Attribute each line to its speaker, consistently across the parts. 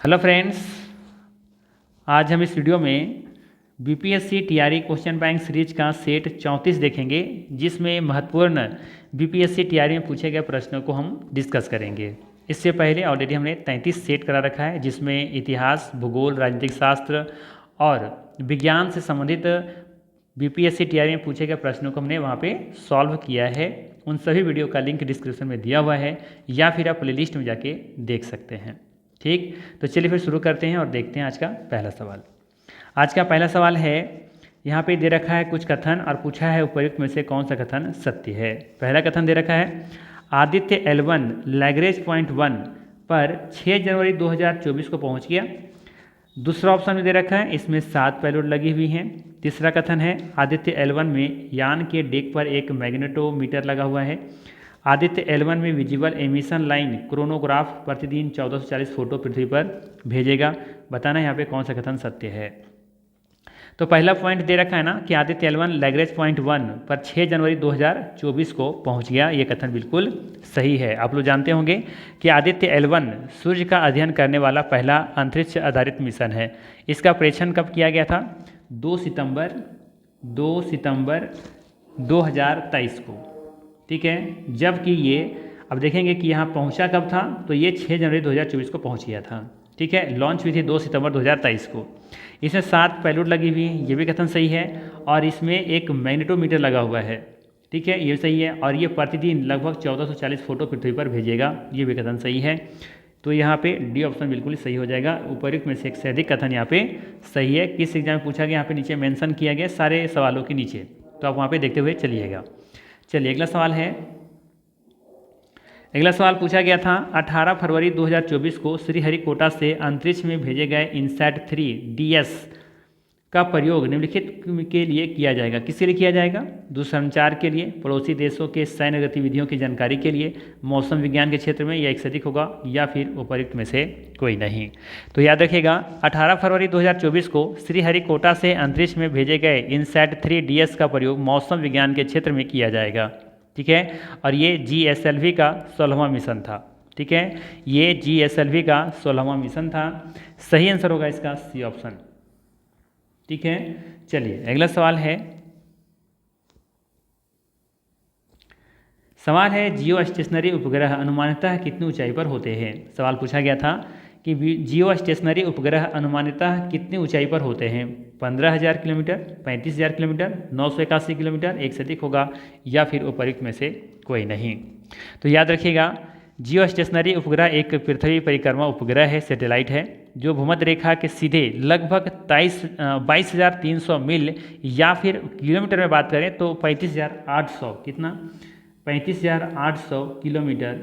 Speaker 1: Hello friends, आज हम इस वीडियो में BPSC TRE question bank series का सेट 34 देखेंगे, जिसमें महत्वपूर्ण बीपीएससी टीआरई में पूछे गए प्रश्नों को हम डिस्कस करेंगे। इससे पहले ऑलरेडी हमने 33 सेट करा रखा है, जिसमें इतिहास, भूगोल, राजनीतिक शास्त्र और विज्ञान से संबंधित बीपीएससी टीआरई में पूछे गए प्रश्नों को हमने वहाँ पे सॉल्व किया है। उन सभी वीडियो का लिंक डिस्क्रिप्शन में दिया हुआ है, या फिर आप प्लेलिस्ट में जाके देख सकते हैं। ठीक, तो चलिए फिर शुरू करते हैं और देखते हैं आज का पहला सवाल। आज का पहला सवाल है, यहाँ पे दे रखा है कुछ कथन और पूछा है उपर्युक्त में से कौन सा कथन सत्य है। पहला कथन दे रखा है, आदित्य L1 लैग्रेंज पॉइंट 1 पर 6 जनवरी 2024 को पहुँच गया। दूसरा ऑप्शन में दे रखा है, इसमें 7 पेलोड लगी हुई हैं। तीसरा कथन है, आदित्य L1 में यान के डेक पर एक मैग्नेटोमीटर लगा हुआ है। आदित्य L1 में विजिबल एमिशन लाइन क्रोनोग्राफ प्रतिदिन 1440 फोटो पृथ्वी पर भेजेगा। बताना यहाँ पे कौन सा कथन सत्य है। तो पहला पॉइंट दे रखा है ना कि आदित्य L1 लैग्रेंज पॉइंट 1 पर 6 जनवरी 2024 को पहुँच गया। ये कथन बिल्कुल सही है। आप लोग जानते होंगे कि आदित्य L1 सूर्य का अध्ययन करने वाला पहला अंतरिक्ष आधारित मिशन है। इसका परीक्षण कब किया गया था? 2 सितंबर 2023 को। ठीक है, जबकि ये अब देखेंगे कि यहाँ पहुँचा कब था, तो ये 6 जनवरी 2024 को पहुँच गया था। ठीक है, लॉन्च हुई थी 2 सितंबर 2023 को। इसमें 7 पेलोड लगी हुई है, ये भी कथन सही है। और इसमें एक मैग्नेटोमीटर लगा हुआ है। ठीक है, ये सही है। और ये प्रतिदिन लगभग 1440 फोटो पृथ्वी पर भेजेगा, ये भी कथन सही है। तो यहाँ पे डी ऑप्शन बिल्कुल सही हो जाएगा। उपर्युक्त में से एक से अधिक कथन यहाँ पे सही है। किस एग्जाम में पूछा गया, यहाँ पे नीचे मेंशन किया गया सारे सवालों के नीचे, तो आप वहाँ पे देखते हुए चलिएगा। चलिए अगला सवाल है। अगला सवाल पूछा गया था, 18 फरवरी 2024 को श्रीहरिकोटा से अंतरिक्ष में भेजे गए इनसैट 3 DS का प्रयोग निम्नलिखित के लिए किया जाएगा। किसके लिए किया जाएगा? दूरसंचार के लिए, पड़ोसी देशों के सैन्य गतिविधियों की जानकारी के लिए, मौसम विज्ञान के क्षेत्र में, या एक से अधिक होगा, या फिर उपर्युक्त में से कोई नहीं। तो याद रखिएगा, 18 फरवरी 2024 को श्रीहरिकोटा से अंतरिक्ष में भेजे गए इनसैट 3 DS का प्रयोग मौसम विज्ञान के क्षेत्र में किया जाएगा। ठीक है, और ये GSLV का 16वां मिशन था। ठीक है, ये GSLV का 16वां मिशन था। सही आंसर होगा इसका सी ऑप्शन। ठीक है, चलिए अगला सवाल है। सवाल है, जियो स्टेशनरी उपग्रह अनुमानितः कितनी ऊंचाई पर होते हैं। सवाल पूछा गया था कि जियो स्टेशनरी उपग्रह अनुमानितः कितनी ऊंचाई पर होते हैं। 15,000 किलोमीटर, 35,000 किलोमीटर, 981 किलोमीटर, एक से अधिक होगा, या फिर उपर्युक्त में से कोई नहीं। तो याद रखिएगा, जियो स्टेशनरी उपग्रह एक पृथ्वी परिक्रमा उपग्रह है, सैटेलाइट है, जो भूमध्य रेखा के सीधे लगभग 22,300 मील, या फिर किलोमीटर में बात करें तो 35,800, कितना 35,800 किलोमीटर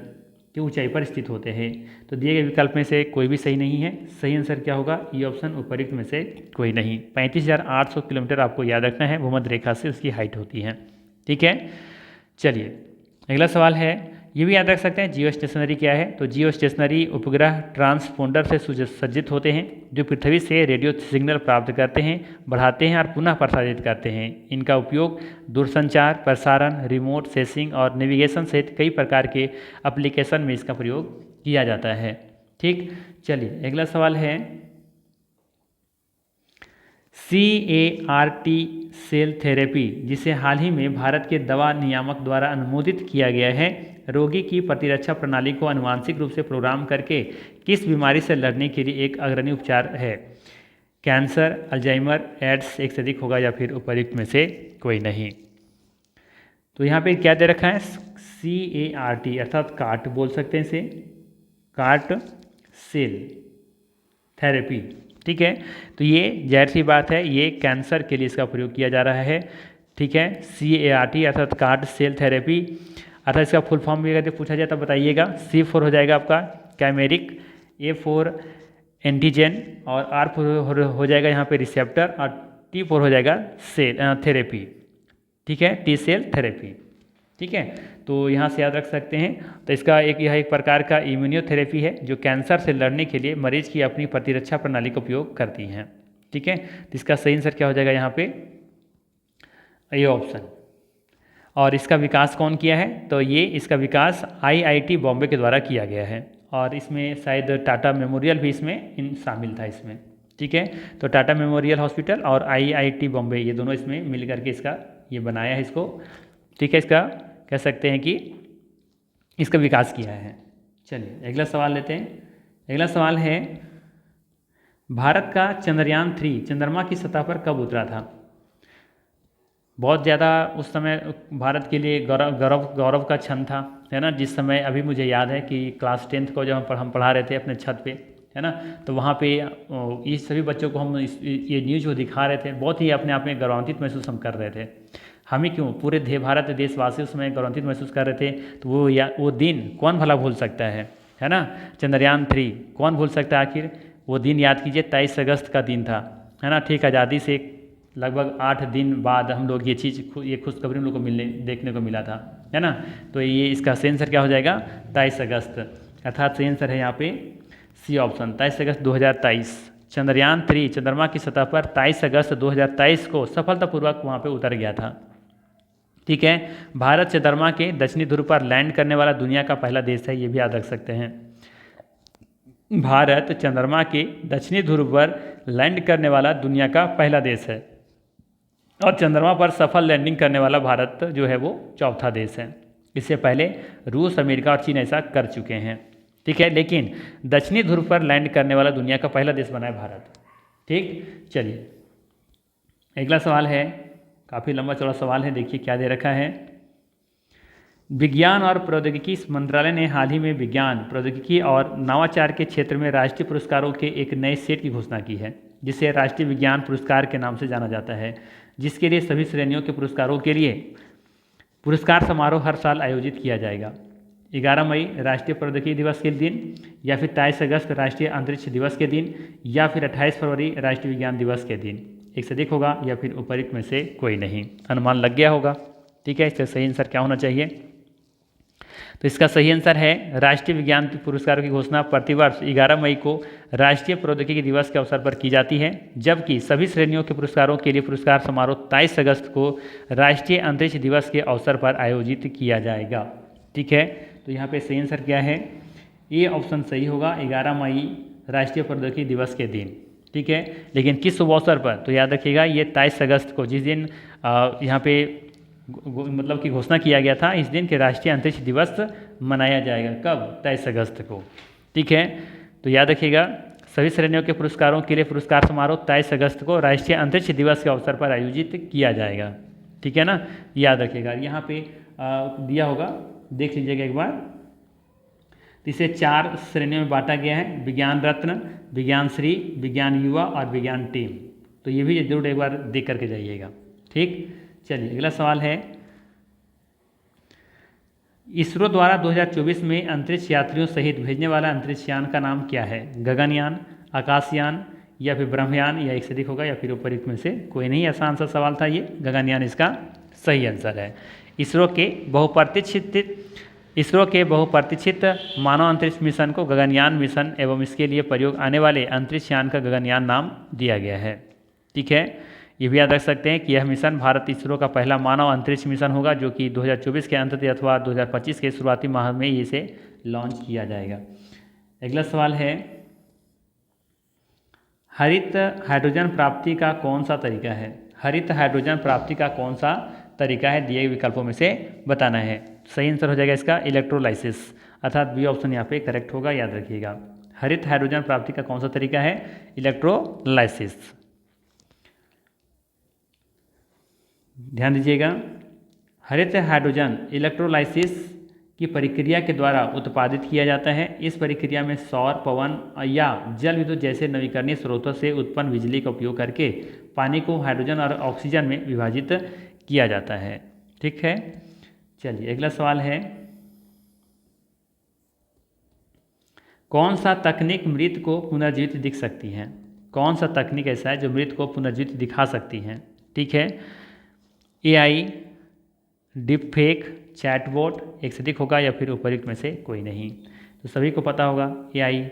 Speaker 1: की ऊंचाई पर स्थित होते हैं। तो दिए गए विकल्प में से कोई भी सही नहीं है। सही आंसर क्या होगा? ये ऑप्शन, उपर्युक्त में से कोई नहीं। 35,800 किलोमीटर आपको याद रखना है, भूमध्य रेखा से उसकी हाइट होती है। ठीक है, चलिए अगला सवाल है। ये भी याद रख सकते हैं, जियो स्टेशनरी क्या है। तो जियो स्टेशनरी उपग्रह ट्रांसपोंडर से सुसज्जित होते हैं, जो पृथ्वी से रेडियो सिग्नल प्राप्त करते हैं, बढ़ाते हैं और पुनः प्रसारित करते हैं। इनका उपयोग दूरसंचार, प्रसारण, रिमोट सेंसिंग और नेविगेशन सहित कई प्रकार के एप्लीकेशन में इसका प्रयोग किया जाता है। ठीक, चलिए अगला सवाल है। CAR-T सेल थेरेपी, जिसे हाल ही में भारत के दवा नियामक द्वारा अनुमोदित किया गया है, रोगी की प्रतिरक्षा प्रणाली को आनुवांशिक रूप से प्रोग्राम करके किस बीमारी से लड़ने के लिए एक अग्रणी उपचार है। कैंसर, अल्जाइमर, एड्स, एक से अधिक होगा, या फिर उपर्युक्त में से कोई नहीं। तो यहाँ पे क्या दे रखा है? CAR-T अर्थात काट बोल सकते हैं इसे, काट सेल थेरेपी। ठीक है, तो ये जाहिर सी बात है, ये कैंसर के लिए इसका प्रयोग किया जा रहा है। ठीक है, CAR-T अर्थात कार्ड सेल थेरेपी, अर्थात इसका फुल फॉर्म भी अगर पूछा जाए तो बताइएगा। C4 हो जाएगा आपका कैमेरिक, A4 एंटीजन, और R4 हो जाएगा यहाँ पे रिसेप्टर, और T4 हो जाएगा सेल थेरेपी। ठीक है, T सेल थेरेपी। ठीक है, तो यहाँ से याद रख सकते हैं। तो इसका यह एक प्रकार का इम्यूनोथेरेपी है, जो कैंसर से लड़ने के लिए मरीज की अपनी प्रतिरक्षा प्रणाली का उपयोग करती हैं। ठीक है, तो इसका सही आंसर क्या हो जाएगा यहाँ पे? ये ऑप्शन। और इसका विकास कौन किया है? तो ये इसका विकास IIT बॉम्बे के द्वारा किया गया है। और इसमें शायद टाटा मेमोरियल भी इसमें शामिल था इसमें। ठीक है, तो टाटा मेमोरियल हॉस्पिटल और IIT बॉम्बे ये दोनों इसमें मिल करके इसका ये बनाया है इसको। ठीक है, इसका कह सकते हैं कि इसका विकास किया है। चलिए अगला सवाल लेते हैं। अगला सवाल है, भारत का चंद्रयान 3 चंद्रमा की सतह पर कब उतरा था? बहुत ज़्यादा उस समय भारत के लिए गौरव का क्षण था, है ना। जिस समय अभी मुझे याद है कि क्लास 10th को जब हम पढ़ा रहे थे अपने छत पे, है ना, तो वहाँ पे ये सभी बच्चों को हम ये न्यूज़ को दिखा रहे थे, बहुत ही अपने आप में गौरवान्वित महसूस हम कर रहे थे। हम ही क्यों, पूरे भारत देशवासी उसमें गौरवान्वित महसूस कर रहे थे। तो वो दिन कौन भला भूल सकता है ना। चंद्रयान 3 कौन भूल सकता है आखिर। वो दिन याद कीजिए, 23 अगस्त का दिन था, है ना। ठीक, आज़ादी से लगभग 8 दिन बाद हम लोग ये खुशखबरी हम लोग को देखने को मिला था, है ना। तो ये इसका सही आंसर क्या हो जाएगा? 23 अगस्त, अर्थात सही आंसर है यहाँ पे सी ऑप्शन, 23 अगस्त 2023। चंद्रयान 3 चंद्रमा की सतह पर 23 अगस्त 2023 को सफलतापूर्वक वहाँ पे उतर गया था। ठीक है, भारत चंद्रमा के दक्षिणी ध्रुव पर लैंड करने वाला दुनिया का पहला देश है, ये भी याद रख सकते हैं। भारत चंद्रमा के दक्षिणी ध्रुव पर लैंड करने वाला दुनिया का पहला देश है और चंद्रमा पर सफल लैंडिंग करने वाला भारत जो है वो चौथा देश है। इससे पहले रूस, अमेरिका और चीन ऐसा कर चुके हैं। ठीक है, लेकिन दक्षिणी ध्रुव पर लैंड करने वाला दुनिया का पहला देश बना है भारत। ठीक, चलिए अगला सवाल है, काफ़ी लंबा चौड़ा सवाल है, देखिए क्या दे रखा है। विज्ञान और प्रौद्योगिकी मंत्रालय ने हाल ही में विज्ञान, प्रौद्योगिकी और नवाचार के क्षेत्र में राष्ट्रीय पुरस्कारों के एक नए सेट की घोषणा की है, जिसे राष्ट्रीय विज्ञान पुरस्कार के नाम से जाना जाता है, जिसके लिए सभी श्रेणियों के पुरस्कारों के लिए पुरस्कार समारोह हर साल आयोजित किया जाएगा। 11 मई राष्ट्रीय प्रौद्योगिकी दिवस के दिन, या फिर 23 अगस्त राष्ट्रीय अंतरिक्ष दिवस के दिन, या फिर 28 फरवरी राष्ट्रीय विज्ञान दिवस के दिन। एक से अधिक होगा या फिर उपरोक्त में से कोई नहीं। अनुमान लग गया होगा। ठीक है, इसका सही आंसर क्या होना चाहिए? तो इसका सही आंसर है, राष्ट्रीय विज्ञान पुरस्कारों की घोषणा प्रतिवर्ष 11 मई को राष्ट्रीय प्रौद्योगिकी दिवस के अवसर पर की जाती है, जबकि सभी श्रेणियों के पुरस्कारों के लिए पुरस्कार समारोह 23 अगस्त को राष्ट्रीय अंतरिक्ष दिवस के अवसर पर आयोजित किया जाएगा। ठीक है, तो यहाँ पे सही आंसर क्या है? ये ऑप्शन सही होगा, 11 मई राष्ट्रीय प्रौद्योगिकी दिवस के दिन। ठीक है, लेकिन किस शुभ अवसर पर? तो याद रखिएगा, ये 23 अगस्त को, जिस दिन यहाँ पे मतलब कि घोषणा किया गया था, इस दिन के राष्ट्रीय अंतरिक्ष दिवस मनाया जाएगा। कब? 23 अगस्त को। ठीक है, तो याद रखिएगा, सभी श्रेणियों के पुरस्कारों के लिए पुरस्कार समारोह 23 अगस्त को राष्ट्रीय अंतरिक्ष दिवस के अवसर पर आयोजित किया जाएगा। ठीक है ना, याद रखिएगा। यहाँ पे दिया होगा, देख लीजिएगा एक बार। इसे 4 श्रेणियों में बांटा गया है, विज्ञान रत्न, विज्ञान श्री, विज्ञान युवा और विज्ञान टीम। तो ये भी जरूर एक बार देख करके जाइएगा। ठीक, चलिए अगला सवाल है, इसरो द्वारा 2024 में अंतरिक्ष यात्रियों सहित भेजने वाला अंतरिक्ष यान का नाम क्या है? गगनयान, आकाशयान, या फिर ब्रह्मयान, या एक से अधिक होगा या फिर उपरोक्त में से कोई नहीं। आसान सा सवाल था ये, गगनयान इसका सही आंसर है। इसरो के बहुप्रतीक्षित मानव अंतरिक्ष मिशन को गगनयान मिशन एवं इसके लिए प्रयोग आने वाले अंतरिक्ष यान का गगनयान नाम दिया गया है। ठीक है, ये भी याद रख सकते हैं कि यह मिशन भारत इसरो का पहला मानव अंतरिक्ष मिशन होगा, जो कि 2024 के अंत अथवा 2025 के शुरुआती माह में इसे लॉन्च किया जाएगा। अगला सवाल है, हरित हाइड्रोजन प्राप्ति का कौन सा तरीका है? हरित हाइड्रोजन प्राप्ति का कौन सा तरीका है, दिए विकल्पों में से बताना है। सही आंसर हो जाएगा इसका इलेक्ट्रोलाइसिस, अर्थात बी ऑप्शन यहाँ पे करेक्ट होगा, याद रखिएगा। हरित हाइड्रोजन प्राप्ति का कौन सा तरीका है? इलेक्ट्रोलाइसिस। ध्यान दीजिएगा, हरित हाइड्रोजन इलेक्ट्रोलाइसिस की प्रक्रिया के द्वारा उत्पादित किया जाता है। इस प्रक्रिया में सौर, पवन या जल विद्युत जैसे नवीकरणीय स्रोतों से उत्पन्न बिजली का उपयोग करके पानी को हाइड्रोजन और ऑक्सीजन में विभाजित किया जाता है। ठीक है, चलिए अगला सवाल है, कौन सा तकनीक मृत को पुनर्जीवित दिख सकती है? कौन सा तकनीक ऐसा है जो मृत को पुनर्जीवित दिखा सकती है? ठीक है, AI, डिपफेक, चैटबॉट, एक से अधिक होगा या फिर उपरोक्त में से कोई नहीं। तो सभी को पता होगा AI,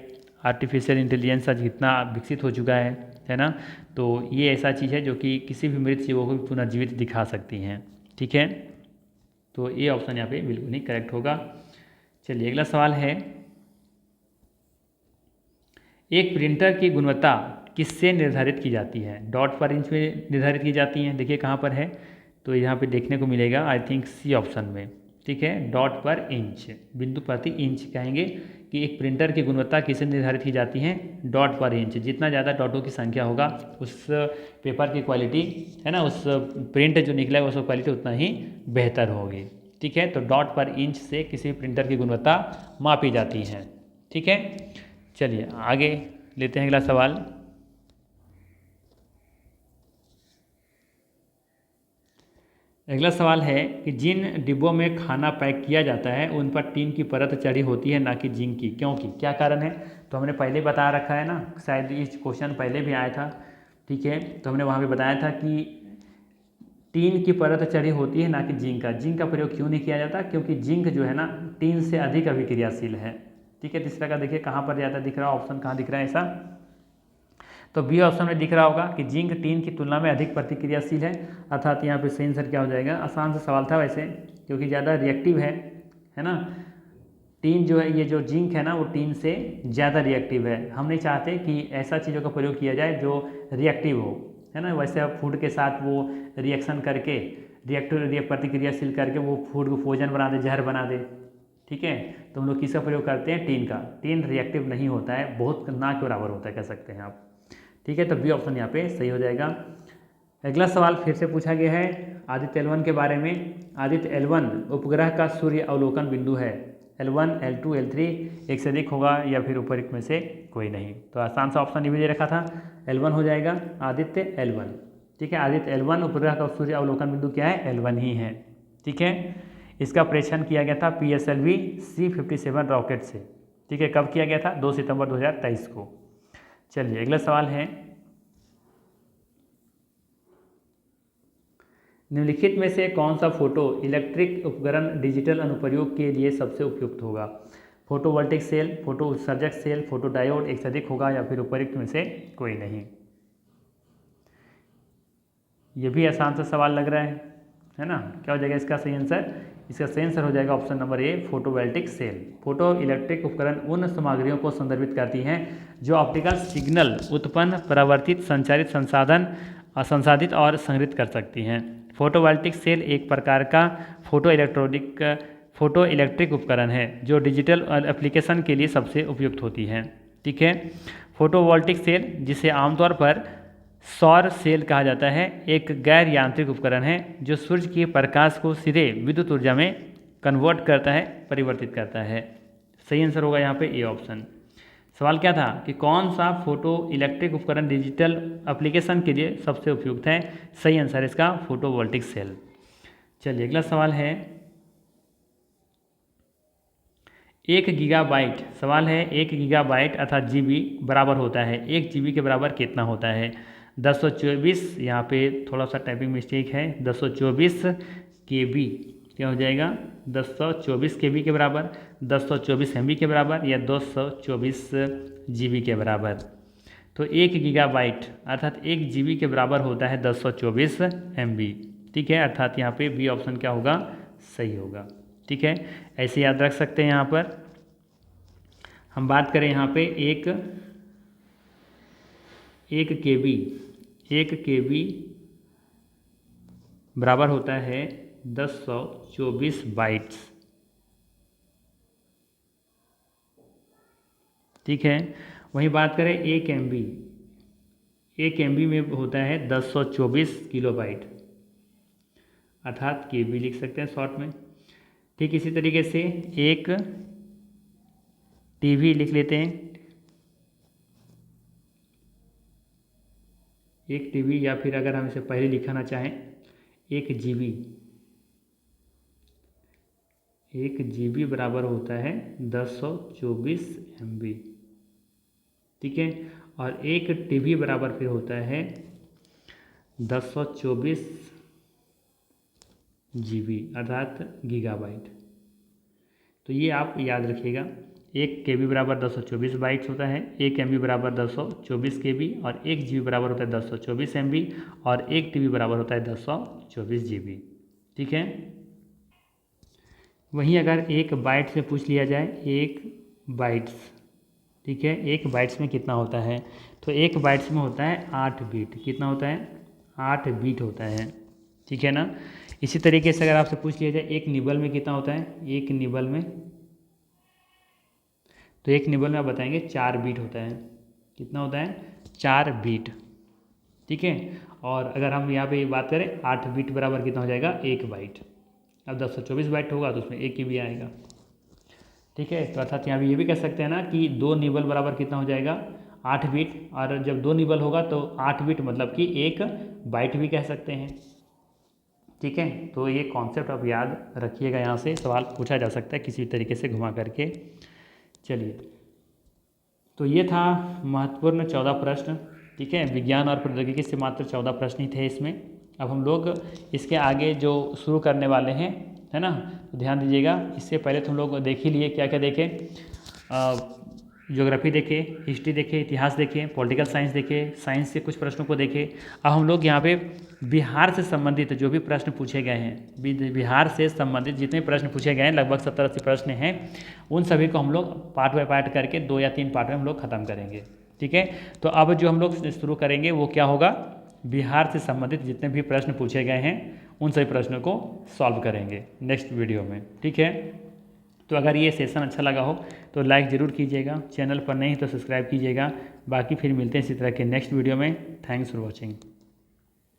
Speaker 1: आर्टिफिशियल इंटेलिजेंस आज कितना विकसित हो चुका है ना। तो ये ऐसा चीज़ है जो कि किसी भी मृत जीवों को पुनर्जीवित दिखा सकती हैं। ठीक है, तो ये ऑप्शन यहाँ पे बिल्कुल नहीं करेक्ट होगा। चलिए अगला सवाल है, एक प्रिंटर की गुणवत्ता किससे निर्धारित की जाती है? डॉट पर इंच में निर्धारित की जाती हैं। देखिए कहाँ पर है, तो यहाँ पे देखने को मिलेगा आई थिंक सी ऑप्शन में। ठीक है, डॉट पर इंच, बिंदु प्रति इंच कहेंगे कि एक प्रिंटर की गुणवत्ता किससे निर्धारित की जाती है? डॉट पर इंच। जितना ज़्यादा डॉटों की संख्या होगा उस पेपर की क्वालिटी है ना, उस प्रिंट जो निकला है उसकी क्वालिटी उतना ही बेहतर होगी। ठीक है, तो डॉट पर इंच से किसी प्रिंटर की गुणवत्ता मापी जाती है। ठीक है, चलिए आगे लेते हैं अगला सवाल। अगला सवाल है कि जिन डिब्बों में खाना पैक किया जाता है उन पर टीन की परत चढ़ी होती है ना कि जिंक की, क्योंकि क्या कारण है? तो हमने पहले बता रखा है ना, शायद ये क्वेश्चन पहले भी आया था। ठीक है, तो हमने वहाँ पे बताया था कि टीन की परत चढ़ी होती है ना कि जिंक का। जिंक का प्रयोग क्यों नहीं किया जाता? क्योंकि जिंक जो है ना टीन से अधिक अभिक्रियाशील है। ठीक है, तीसरा का देखिए कहाँ पर ज़्यादा दिख रहा है, ऑप्शन कहाँ दिख रहा है ऐसा? तो बी ऑप्शन में दिख रहा होगा कि जिंक टीन की तुलना में अधिक प्रतिक्रियाशील है, अर्थात यहाँ पे सही आंसर क्या हो जाएगा? आसान सा सवाल था वैसे, क्योंकि ज़्यादा रिएक्टिव है ना। टीन जो है, ये जो जिंक है ना वो टीन से ज़्यादा रिएक्टिव है। हम नहीं चाहते कि ऐसा चीज़ों का प्रयोग किया जाए जो रिएक्टिव हो, है ना। वैसे अब फूड के साथ वो रिएक्शन करके रिएक्टिव प्रतिक्रियाशील करके वो फूड को पोजन बना दे, जहर बना दे। ठीक है, तो हम लोग किसका प्रयोग करते हैं? टीन का। टीन रिएक्टिव नहीं होता है, बहुत ना के बराबर होता है कह सकते हैं आप। ठीक है, तो बी ऑप्शन यहाँ पे सही हो जाएगा। अगला सवाल फिर से पूछा गया है आदित्य L1 के बारे में। आदित्य L1 उपग्रह का सूर्य अवलोकन बिंदु है। L1, L2, L3 एक से अधिक होगा या फिर उपयुक्त में से कोई नहीं। तो आसान सा ऑप्शन ये भी दे रखा था, L1 हो जाएगा, आदित्य L1। ठीक है, आदित्य L1 उपग्रह का सूर्य अवलोकन बिंदु क्या है? L1 ही है। ठीक है, इसका परीक्षण किया गया था PSLV C-57 रॉकेट से। ठीक है, कब किया गया था? 2 सितंबर 2023 को। चलिए अगला सवाल है, निम्नलिखित में से कौन सा फोटो इलेक्ट्रिक उपकरण डिजिटल अनुप्रयोग के लिए सबसे उपयुक्त होगा? फोटोवोल्टिक सेल, फोटो उत्सर्जक सेल, फोटो डायोड एक से अधिक होगा या फिर उपयुक्त में से कोई नहीं। ये भी आसान सा सवाल लग रहा है ना। क्या हो जाएगा इसका सही आंसर? इसका सही आंसर हो जाएगा option number A, photovoltaic cell. Photo electric उपकरण उन सामग्रियों को संदर्भित करती हैं जो ऑप्टिकल सिग्नल उत्पन्न, परावर्तित, संचारित, संसाधित और संग्रहित कर सकती हैं। फोटोवोल्टिक सेल एक प्रकार का फोटो इलेक्ट्रिक उपकरण है जो डिजिटल एप्लीकेशन के लिए सबसे उपयुक्त होती है। ठीक है, फोटोवोल्टिक सेल, जिसे आमतौर पर सौर सेल कहा जाता है, एक गैर यांत्रिक उपकरण है जो सूर्य के प्रकाश को सीधे विद्युत ऊर्जा में कन्वर्ट करता है, परिवर्तित करता है। सही आंसर होगा यहाँ पे ए ऑप्शन। सवाल क्या था कि कौन सा फोटो इलेक्ट्रिक उपकरण डिजिटल एप्लीकेशन के लिए सबसे उपयुक्त है? सही आंसर इसका फोटोवोल्टिक सेल। चलिए अगला सवाल है, 1 गीगाबाइट। सवाल है 1 गीगाबाइट अर्थात जीबी बराबर होता है, 1 जीबी के बराबर कितना होता है? 1024, यहाँ पे थोड़ा सा टाइपिंग मिस्टेक है, 1024 KB क्या हो जाएगा? 1024 KB के बराबर, 1024 MB के बराबर या 224 GB के बराबर। तो 1 गीगाबाइट अर्थात 1 GB के बराबर होता है 224 MB। ठीक है, अर्थात यहाँ पे बी ऑप्शन क्या होगा? सही होगा। ठीक है, ऐसे याद रख सकते हैं। यहाँ पर हम बात करें यहाँ पे एक KB बराबर होता है 1024 बाइट्स। ठीक है, वहीं बात करें 1 MB में होता है 1024 किलोबाइट, अर्थात KB लिख सकते हैं शॉर्ट में। ठीक इसी तरीके से एक TB लिख लेते हैं, एक TB, या फिर अगर हम इसे पहले लिखाना चाहें 1 GB बराबर होता है 1024 MB। ठीक है, और 1 TB बराबर फिर होता है 1024 GB अर्थात गीगाबाइट। तो ये आप याद रखिएगा, 1 KB बराबर 224 बाइट्स होता है, 1 MB बराबर 224 KB और 1 GB बराबर होता है 224 MB और 1 TB बराबर होता है 224 GB। ठीक है, वहीं अगर 1 बाइट से पूछ लिया जाए, 1 बाइट्स ठीक है, 1 बाइट्स में कितना होता है? तो 1 बाइट्स में होता है 8 बीट। कितना होता है? 8 बीट होता है, ठीक है ना। इसी तरीके से अगर आपसे पूछ लिया जाए 1 निबल में कितना होता है, 1 निबल में, तो 1 निबल में आप बताएंगे 4 बीट होता है। कितना होता है? 4 बीट, ठीक है। और अगर हम यहाँ पे बात करें 8 बीट बराबर कितना हो जाएगा? 1 बाइट। अब 224 बाइट होगा तो उसमें 1 ही भी आएगा, ठीक है। तो अर्थात यहाँ भी ये भी कह सकते हैं ना कि 2 निबल बराबर कितना हो जाएगा? 8 बीट। और जब 2 निबल होगा तो 8 बीट मतलब कि 1 बाइट भी कह सकते हैं, ठीक है। तो ये कॉन्सेप्ट आप याद रखिएगा, यहाँ से सवाल पूछा जा सकता है किसी तरीके से घुमा करके। चलिए, तो ये था महत्वपूर्ण 14 प्रश्न, ठीक है। विज्ञान और प्रौद्योगिकी से मात्र 14 प्रश्न ही थे इसमें। अब हम लोग इसके आगे जो शुरू करने वाले हैं, है ना, तो ध्यान दीजिएगा। इससे पहले तो हम लोग देख ही लिए, क्या क्या देखें, ज्योग्राफी देखे, हिस्ट्री देखे, इतिहास देखे, पॉलिटिकल साइंस देखे, साइंस से कुछ प्रश्नों को देखे। अब हम लोग यहाँ पे बिहार से संबंधित जो भी प्रश्न पूछे गए हैं, बिहार से संबंधित जितने प्रश्न पूछे गए हैं, लगभग 70-80 प्रश्न हैं, उन सभी को हम लोग पार्ट बाय पार्ट करके 2 या 3 पार्ट में हम लोग खत्म करेंगे, ठीक है। तो अब जो हम लोग शुरू करेंगे वो क्या होगा? बिहार से संबंधित जितने भी प्रश्न पूछे गए हैं उन सभी प्रश्नों को सॉल्व करेंगे नेक्स्ट वीडियो में, ठीक है। तो अगर ये सेशन अच्छा लगा हो तो लाइक ज़रूर कीजिएगा, चैनल पर नहीं तो सब्सक्राइब कीजिएगा। बाकी फिर मिलते हैं इसी तरह के नेक्स्ट वीडियो में। Thanks for watching.